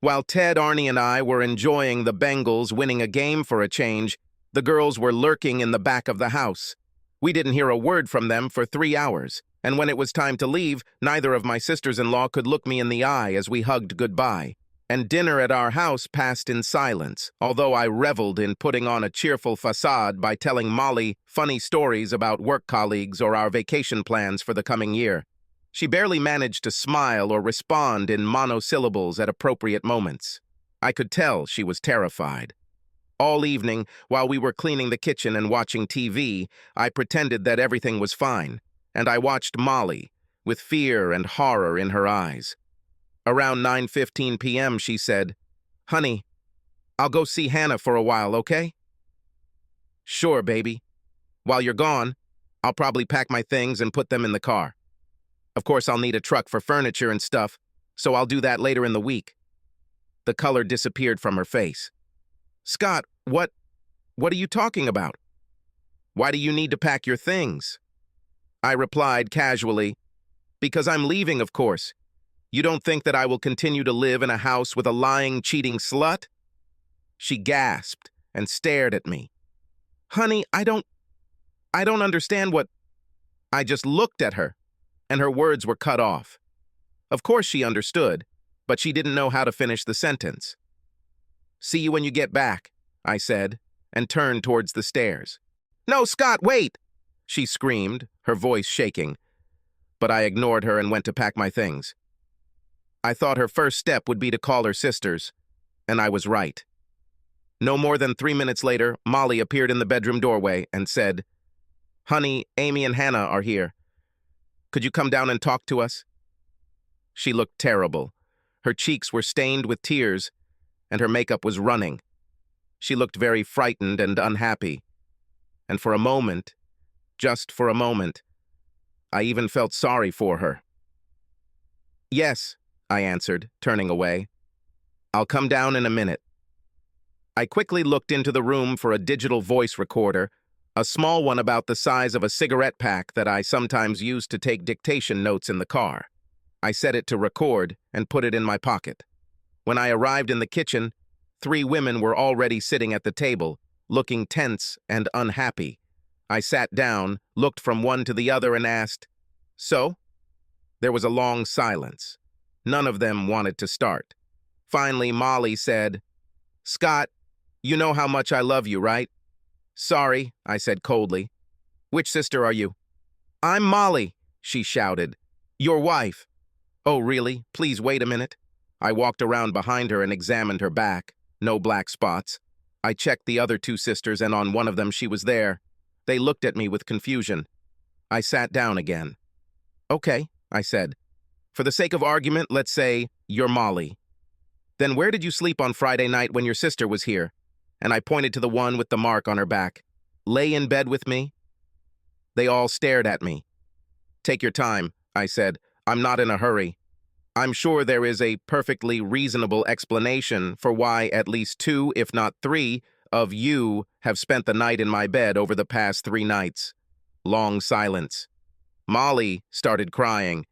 While Ted, Arnie, and I were enjoying the Bengals winning a game for a change, the girls were lurking in the back of the house. We didn't hear a word from them for 3 hours, and when it was time to leave, neither of my sisters-in-law could look me in the eye as we hugged goodbye. And dinner at our house passed in silence, although I reveled in putting on a cheerful facade by telling Molly funny stories about work colleagues or our vacation plans for the coming year. She barely managed to smile or respond in monosyllables at appropriate moments. I could tell she was terrified. All evening, while we were cleaning the kitchen and watching TV, I pretended that everything was fine, and I watched Molly, with fear and horror in her eyes. Around 9:15 p.m., she said, "Honey, I'll go see Hannah for a while, okay?" "Sure, baby. While you're gone, I'll probably pack my things and put them in the car. Of course, I'll need a truck for furniture and stuff, so I'll do that later in the week." The color disappeared from her face. "Scott, what are you talking about? Why do you need to pack your things?" I replied casually, "Because I'm leaving, of course. You don't think that I will continue to live in a house with a lying, cheating slut?" She gasped and stared at me. "Honey, I don't understand what—" I just looked at her, and her words were cut off. Of course she understood, but she didn't know how to finish the sentence. "See you when you get back," I said, and turned towards the stairs. "No, Scott, wait!" she screamed, her voice shaking. But I ignored her and went to pack my things. I thought her first step would be to call her sisters, and I was right. No more than 3 minutes later, Molly appeared in the bedroom doorway and said, "Honey, Amy and Hannah are here. Could you come down and talk to us?" She looked terrible. Her cheeks were stained with tears, and her makeup was running. She looked very frightened and unhappy. And for a moment, just for a moment, I even felt sorry for her. "Yes," I answered, turning away. "I'll come down in a minute." I quickly looked into the room for a digital voice recorder, a small one about the size of a cigarette pack that I sometimes used to take dictation notes in the car. I set it to record and put it in my pocket. When I arrived in the kitchen, 3 women were already sitting at the table, looking tense and unhappy. I sat down, looked from one to the other, and asked, "So?" There was a long silence. None of them wanted to start. Finally, Molly said, "Scott, you know how much I love you, right?" "Sorry," I said coldly. "Which sister are you?" "I'm Molly," she shouted. "Your wife." "Oh, really? Please wait a minute." I walked around behind her and examined her back. No black spots. I checked the other 2 sisters, and on one of them she was there. They looked at me with confusion. I sat down again. "Okay," I said. "For the sake of argument, let's say you're Molly. Then where did you sleep on Friday night when your sister was here?" And I pointed to the one with the mark on her back. "Lay in bed with me?" They all stared at me. "Take your time," I said. "I'm not in a hurry. I'm sure there is a perfectly reasonable explanation for why at least 2, if not 3, of you have spent the night in my bed over the past 3 nights." Long silence. Molly started crying,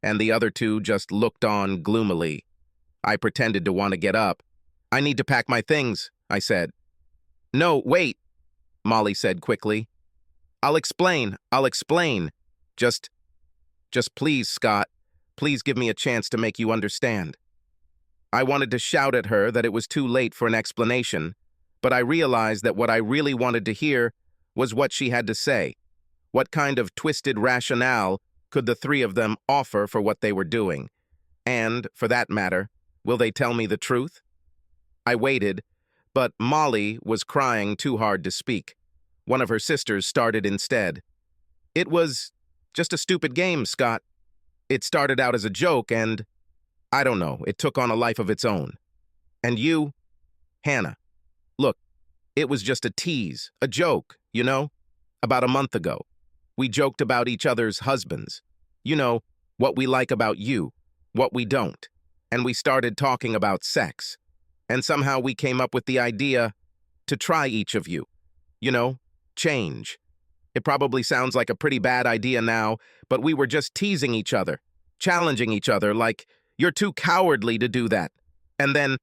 and the other two just looked on gloomily. I pretended to want to get up. "I need to pack my things," I said. "No, wait," Molly said quickly. I'll explain. Just, just please, Scott, please give me a chance to make you understand." I wanted to shout at her that it was too late for an explanation, but I realized that what I really wanted to hear was what she had to say. What kind of twisted rationale could the three of them offer for what they were doing? And, for that matter, will they tell me the truth? I waited, but Molly was crying too hard to speak. One of her sisters started instead. "It was just a stupid game, Scott. It started out as a joke and, I don't know, it took on a life of its own. And you, Hannah, look, it was just a tease, a joke, you know? About a month ago, we joked about each other's husbands. You know, what we like about you, what we don't. And we started talking about sex. And somehow we came up with the idea to try each of you. You know, change. It probably sounds like a pretty bad idea now, but we were just teasing each other, challenging each other like, you're too cowardly to do that. And then,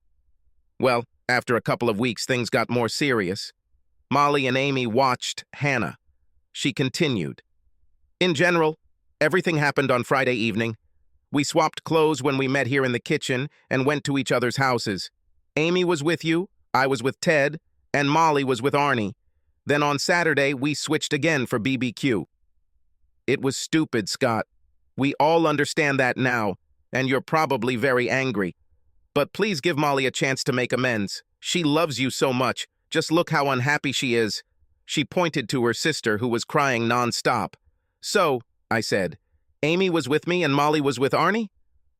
well, after a couple of weeks, things got more serious. Molly and Amy watched Hannah. She continued. In general, everything happened on Friday evening. We swapped clothes when we met here in the kitchen and went to each other's houses. Amy was with you, I was with Ted, and Molly was with Arnie. Then on Saturday, we switched again for BBQ. It was stupid, Scott. We all understand that now, and you're probably very angry. But please give Molly a chance to make amends. She loves you so much. Just look how unhappy she is. She pointed to her sister, who was crying nonstop. So, I said, Amy was with me and Molly was with Arnie?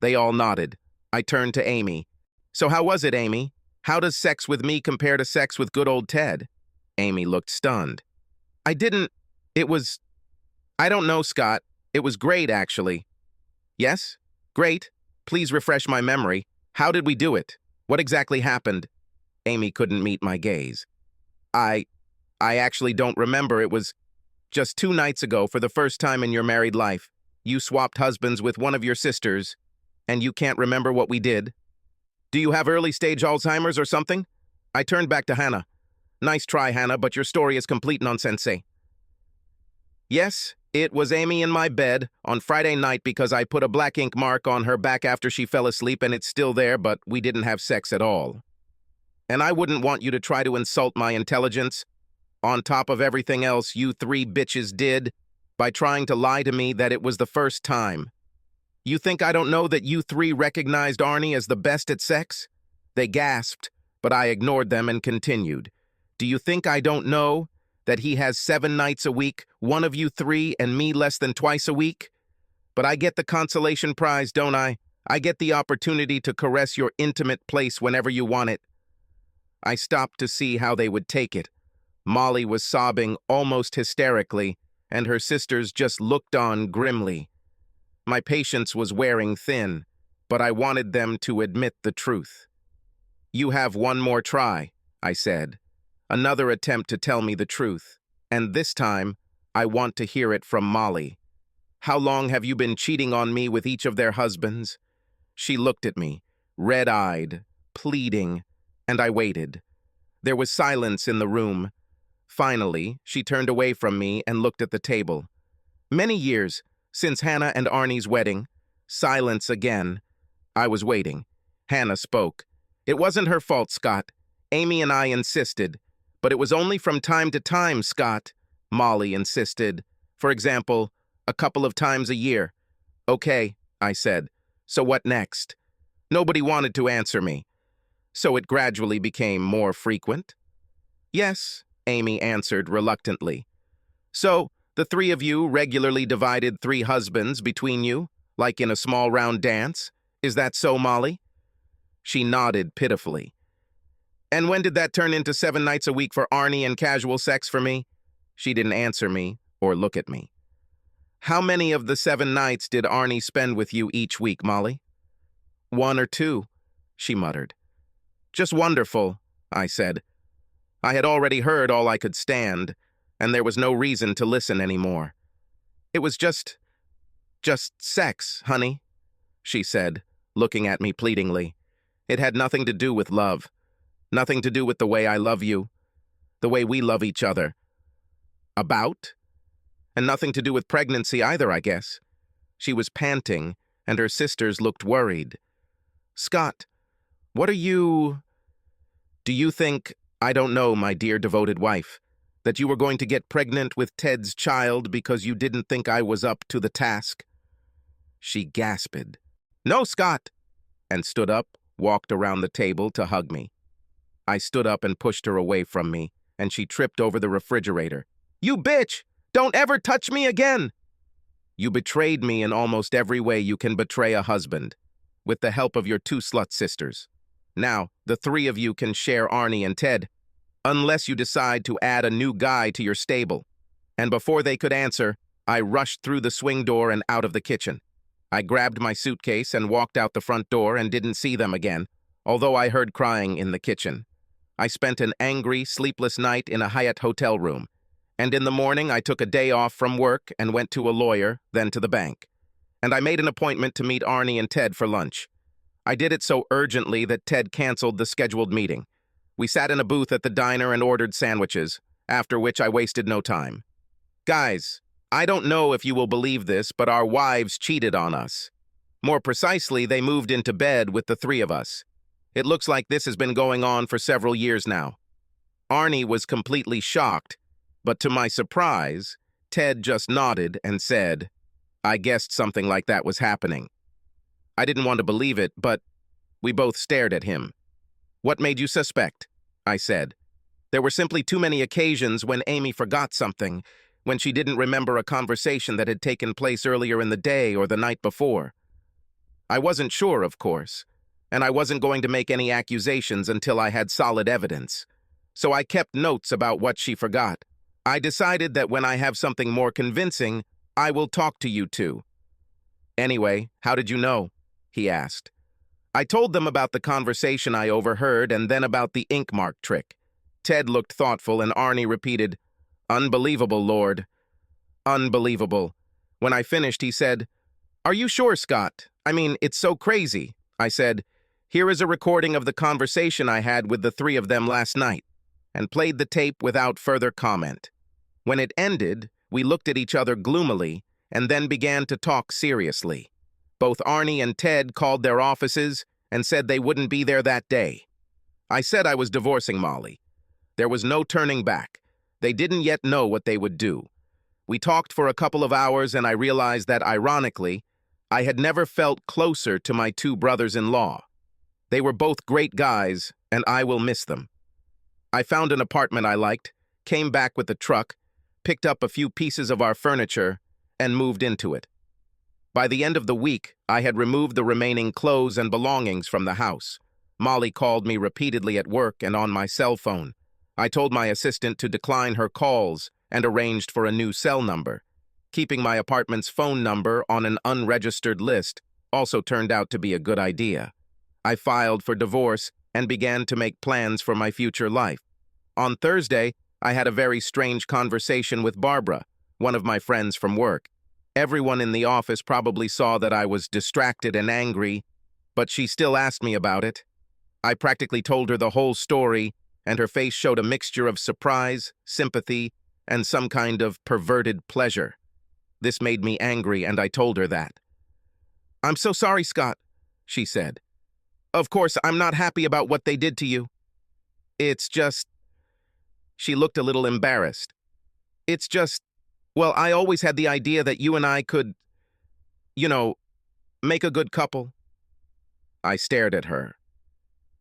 They all nodded. I turned to Amy. So how was it, Amy? How does sex with me compare to sex with good old Ted? Amy looked stunned. I don't know, Scott. It was great, actually. Yes? Great. Please refresh my memory. How did we do it? What exactly happened? Amy couldn't meet my gaze. I actually don't remember. It was just 2 nights ago, for the first time in your married life. You swapped husbands with one of your sisters, and you can't remember what we did? Do you have early-stage Alzheimer's or something? I turned back to Hannah. Nice try, Hannah, but your story is complete nonsense. Yes, it was Amy in my bed on Friday night because I put a black ink mark on her back after she fell asleep, and it's still there, but we didn't have sex at all. And I wouldn't want you to try to insult my intelligence, on top of everything else you 3 bitches did, by trying to lie to me that it was the first time. You think I don't know that you 3 recognized Arnie as the best at sex? They gasped, but I ignored them and continued. Do you think I don't know that he has 7 nights a week, one of you 3, and me less than twice a week? But I get the consolation prize, don't I? I get the opportunity to caress your intimate place whenever you want it. I stopped to see how they would take it. Molly was sobbing almost hysterically, and her sisters just looked on grimly. My patience was wearing thin, but I wanted them to admit the truth. You have one more try, I said. Another attempt to tell me the truth, and this time, I want to hear it from Molly. How long have you been cheating on me with each of their husbands? She looked at me, red-eyed, pleading, and I waited. There was silence in the room. Finally, she turned away from me and looked at the table. Many years since Hannah and Arnie's wedding. Silence again. I was waiting. Hannah spoke. It wasn't her fault, Scott. Amy and I insisted. But it was only from time to time, Scott. Molly insisted. For example, a couple of times a year. Okay, I said. So what next? Nobody wanted to answer me. So it gradually became more frequent? Yes, Amy answered reluctantly. So, the 3 of you regularly divided 3 husbands between you, like in a small round dance? Is that so, Molly? She nodded pitifully. And when did that turn into 7 nights a week for Arnie and casual sex for me? She didn't answer me or look at me. How many of the 7 nights did Arnie spend with you each week, Molly? 1 or 2, she muttered. Just wonderful, I said. I had already heard all I could stand, and there was no reason to listen anymore. It was just sex, honey. she said, looking at me pleadingly. It had nothing to do with love. Nothing to do with the way I love you, the way we love each other. About? And nothing to do with pregnancy either, I guess. She was panting, and her sisters looked worried. Scott, what are you... Do you think, I don't know, my dear devoted wife, that you were going to get pregnant with Ted's child because you didn't think I was up to the task? She gasped. No, Scott, and stood up, walked around the table to hug me. I stood up and pushed her away from me, and she tripped over the refrigerator. You bitch! Don't ever touch me again! You betrayed me in almost every way you can betray a husband, with the help of your two slut sisters. Now, the three of you can share Arnie and Ted, unless you decide to add a new guy to your stable. And before they could answer, I rushed through the swing door and out of the kitchen. I grabbed my suitcase and walked out the front door and didn't see them again, although I heard crying in the kitchen. I spent an angry, sleepless night in a Hyatt hotel room, and in the morning I took a day off from work and went to a lawyer, then to the bank. And I made an appointment to meet Arnie and Ted for lunch. I did it so urgently that Ted canceled the scheduled meeting. We sat in a booth at the diner and ordered sandwiches, after which I wasted no time. Guys, I don't know if you will believe this, but our wives cheated on us. More precisely, they moved into bed with the three of us. It looks like this has been going on for several years now. Arnie was completely shocked, but to my surprise, Ted just nodded and said, I guessed something like that was happening. I didn't want to believe it, but we both stared at him. What made you suspect? I said. There were simply too many occasions when Amy forgot something, when she didn't remember a conversation that had taken place earlier in the day or the night before. I wasn't sure, of course, and I wasn't going to make any accusations until I had solid evidence. So I kept notes about what she forgot. I decided that when I have something more convincing, I will talk to you two. Anyway, how did you know? He asked. I told them about the conversation I overheard and then about the ink mark trick. Ted looked thoughtful and Arnie repeated, Unbelievable, Lord. Unbelievable. When I finished, he said, Are you sure, Scott? I mean, it's so crazy. I said, Here is a recording of the conversation I had with the three of them last night, and played the tape without further comment. When it ended, we looked at each other gloomily and then began to talk seriously. Both Arnie and Ted called their offices and said they wouldn't be there that day. I said I was divorcing Molly. There was no turning back. They didn't yet know what they would do. We talked for a couple of hours and I realized that, ironically, I had never felt closer to my two brothers-in-law. They were both great guys, and I will miss them. I found an apartment I liked, came back with the truck, picked up a few pieces of our furniture, and moved into it. By the end of the week, I had removed the remaining clothes and belongings from the house. Molly called me repeatedly at work and on my cell phone. I told my assistant to decline her calls and arranged for a new cell number. Keeping my apartment's phone number on an unregistered list also turned out to be a good idea. I filed for divorce and began to make plans for my future life. On Thursday, I had a very strange conversation with Barbara, one of my friends from work. Everyone in the office probably saw that I was distracted and angry, but she still asked me about it. I practically told her the whole story, and her face showed a mixture of surprise, sympathy, and some kind of perverted pleasure. This made me angry, and I told her that. I'm so sorry, Scott, she said. Of course, I'm not happy about what they did to you. It's just... She looked a little embarrassed. It's just... Well, I always had the idea that you and I could, make a good couple. I stared at her.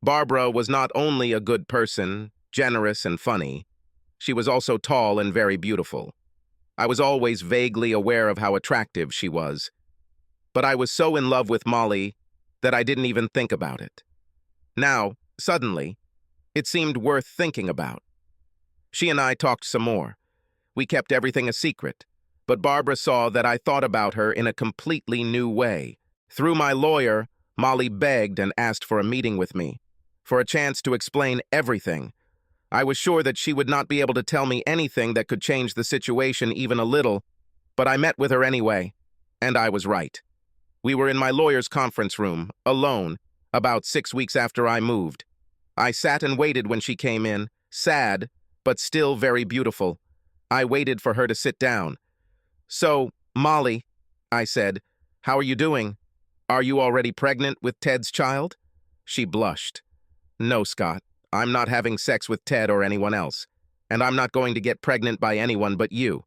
Barbara was not only a good person, generous and funny, she was also tall and very beautiful. I was always vaguely aware of how attractive she was, but I was so in love with Molly that I didn't even think about it. Now, suddenly, it seemed worth thinking about. She and I talked some more. We kept everything a secret, but Barbara saw that I thought about her in a completely new way. Through my lawyer, Molly begged and asked for a meeting with me, for a chance to explain everything. I was sure that she would not be able to tell me anything that could change the situation even a little, but I met with her anyway, and I was right. We were in my lawyer's conference room, alone, about 6 weeks after I moved. I sat and waited when she came in, sad, but still very beautiful. I waited for her to sit down. "So, Molly," I said, "how are you doing? Are you already pregnant with Ted's child?" She blushed. "No, Scott, I'm not having sex with Ted or anyone else, and I'm not going to get pregnant by anyone but you."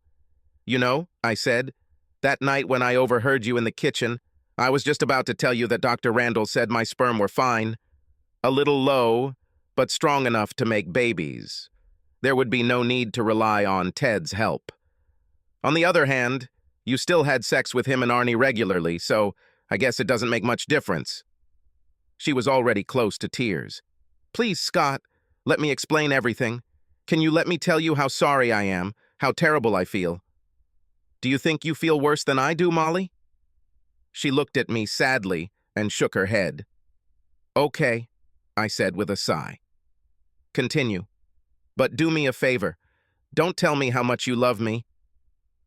"You know," I said, "that night when I overheard you in the kitchen, I was just about to tell you that Dr. Randall said my sperm were fine. A little low, but strong enough to make babies. There would be no need to rely on Ted's help. On the other hand, you still had sex with him and Arnie regularly, so I guess it doesn't make much difference." She was already close to tears. "Please, Scott, let me explain everything. Can you let me tell you how sorry I am, how terrible I feel?" "Do you think you feel worse than I do, Molly?" She looked at me sadly and shook her head. "Okay," I said with a sigh. "Continue. But do me a favor. Don't tell me how much you love me.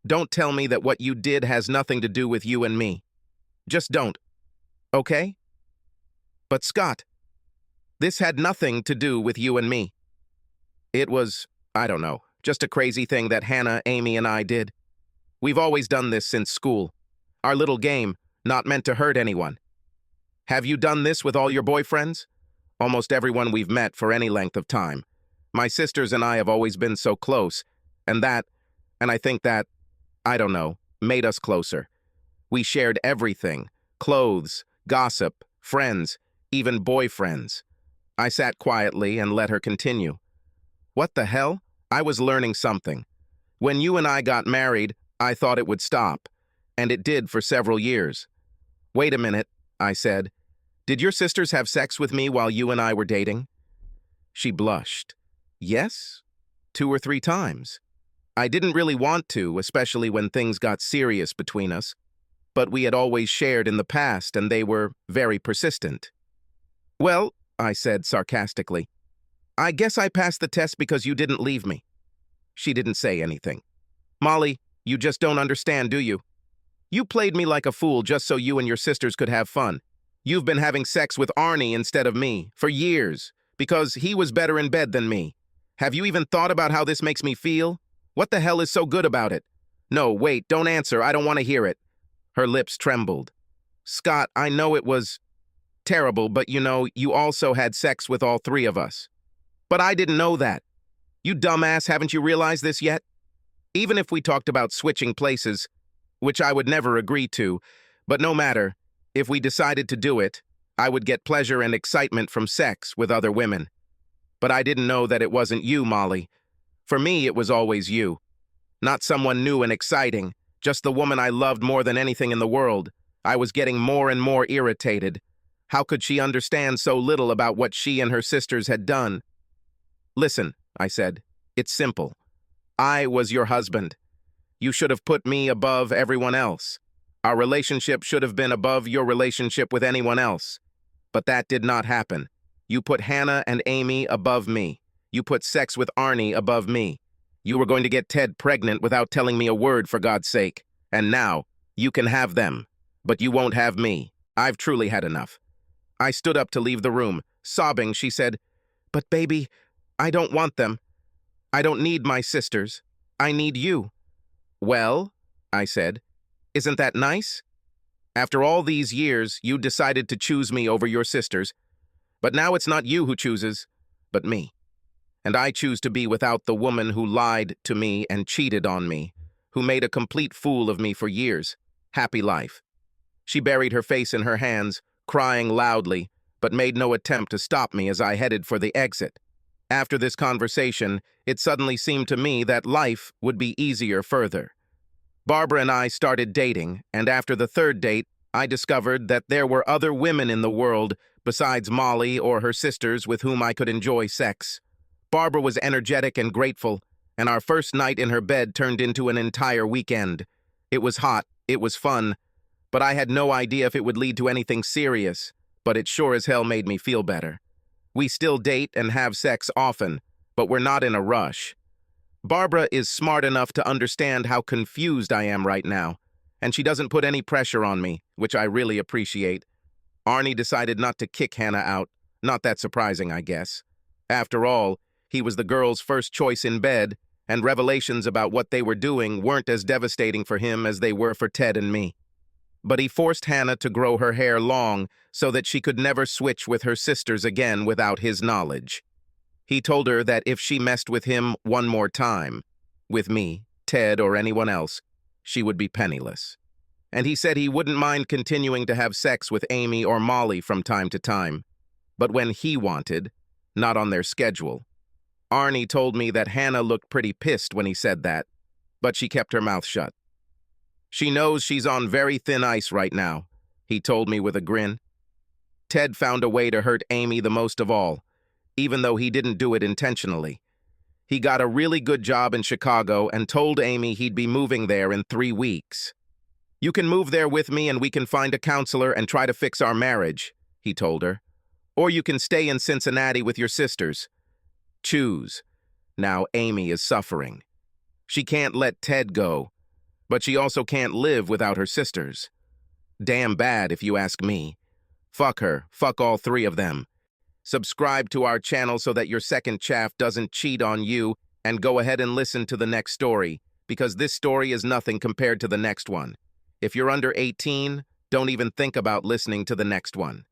Don't tell me that what you did has nothing to do with you and me. Just don't. Okay?" "But Scott, this had nothing to do with you and me. It was, I don't know, just a crazy thing that Hannah, Amy, and I did. We've always done this since school. Our little game, not meant to hurt anyone. Have you done this with all your boyfriends?" "Almost everyone we've met for any length of time. My sisters and I have always been so close, and I think that, I don't know, made us closer. We shared everything, clothes, gossip, friends, even boyfriends." I sat quietly and let her continue. "What the hell? I was learning something. When you and I got married, I thought it would stop, and it did for several years." "Wait a minute," I said. "Did your sisters have sex with me while you and I were dating?" She blushed. "Yes, 2 or 3 times. I didn't really want to, especially when things got serious between us, but we had always shared in the past and they were very persistent." "Well," I said sarcastically, "I guess I passed the test because you didn't leave me." She didn't say anything. "Molly, you just don't understand, do you? You played me like a fool just so you and your sisters could have fun. You've been having sex with Arnie instead of me for years because he was better in bed than me. Have you even thought about how this makes me feel? What the hell is so good about it?" "No, wait, don't answer. I don't want to hear it." Her lips trembled. "Scott, I know it was terrible, but you know, you also had sex with all 3 of us." "But I didn't know that. You dumbass, haven't you realized this yet? Even if we talked about switching places, which I would never agree to, but no matter, if we decided to do it, I would get pleasure and excitement from sex with other women. But I didn't know that it wasn't you, Molly. For me, it was always you. Not someone new and exciting, just the woman I loved more than anything in the world. I was getting more and more irritated. How could she understand so little about what she and her sisters had done?" "Listen," I said, "it's simple. I was your husband. You should have put me above everyone else. Our relationship should have been above your relationship with anyone else. But that did not happen. You put Hannah and Amy above me. You put sex with Arnie above me. You were going to get Ted pregnant without telling me a word, for God's sake. And now, you can have them. But you won't have me. I've truly had enough." I stood up to leave the room. Sobbing, she said, "But baby, I don't want them. I don't need my sisters. I need you." "Well," I said, "isn't that nice? After all these years, you decided to choose me over your sisters. But now it's not you who chooses, but me. And I choose to be without the woman who lied to me and cheated on me, who made a complete fool of me for years. Happy life." She buried her face in her hands, crying loudly, but made no attempt to stop me as I headed for the exit. After this conversation, it suddenly seemed to me that life would be easier further. Barbara and I started dating, and after the 3rd date, I discovered that there were other women in the world besides Molly or her sisters with whom I could enjoy sex. Barbara was energetic and grateful, and our first night in her bed turned into an entire weekend. It was hot, it was fun, but I had no idea if it would lead to anything serious, but it sure as hell made me feel better. We still date and have sex often, but we're not in a rush. Barbara is smart enough to understand how confused I am right now, And she doesn't put any pressure on me, which I really appreciate. Arnie decided not to kick Hannah out. Not that surprising, I guess. After all, he was the girl's first choice in bed, and revelations about what they were doing weren't as devastating for him as they were for Ted and me. But he forced Hannah to grow her hair long so that she could never switch with her sisters again without his knowledge. He told her that if she messed with him one more time, with me, Ted, or anyone else, she would be penniless. And he said he wouldn't mind continuing to have sex with Amy or Molly from time to time, but when he wanted, not on their schedule. Arnie told me that Hannah looked pretty pissed when he said that, but she kept her mouth shut. She knows she's on very thin ice right now, he told me with a grin. Ted found a way to hurt Amy the most of all, even though he didn't do it intentionally. He got a really good job in Chicago and told Amy he'd be moving there in 3 weeks. You can move there with me and we can find a counselor and try to fix our marriage, he told her. Or you can stay in Cincinnati with your sisters. Choose. Now Amy is suffering. She can't let Ted go, but she also can't live without her sisters. Damn bad if you ask me. Fuck her. Fuck all 3 of them. Subscribe to our channel so that your second chaff doesn't cheat on you, and go ahead and listen to the next story, because this story is nothing compared to the next one. If you're under 18, don't even think about listening to the next one.